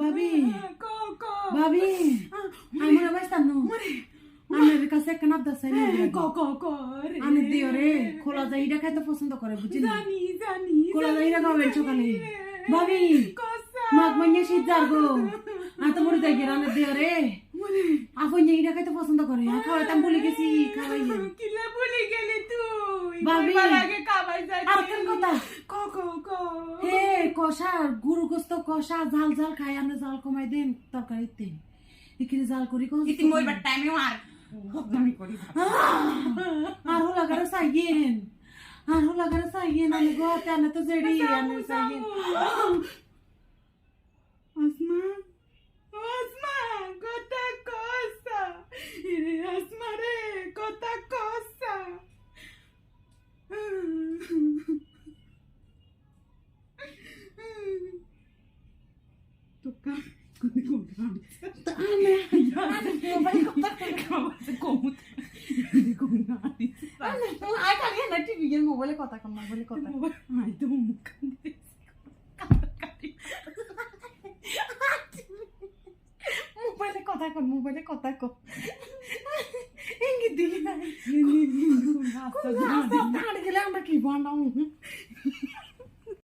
ভাবি ভাবি আমার অবস্থা নো আমার কাছে একটা নাপ দাস আমি দিও রে খোলা জাইরা খাইতে পছন্দ করে বুঝলি খোলা জাইরা খাবেন সকালে ভাবি মাঘ মাইনে শীত যাগো আর তো মরে যাই রান্না দিও রে আপন জাইরা খাইতে পছন্দ করে খাওয়াইতাম বলে গেছি খাওয়াইয়ে কিলা বলে গেলি তুই ভাবি আগে খাওয়াই যাই আর কোন কথা হে কষা গুরু গোস্ত কষা ঝাল ঝাল খাই আমি ঝাল কমাই দেন তরকারিতে এখানে ঝাল করি কোন ইতি মইবার টাইমে আর হকদামি করি আর হো লাগারে সাইয়েন আমি গো তানে তো জেডি আমি সাইয়েন আসমা কথা কসা ইরে আসমা রে কথা কসা তোকা মোবাইলে কথা কম মোবাইলে কথা মোবাইলে কথা কম ইঙ্গিত দিলি না গেলে আমরা কি বানাও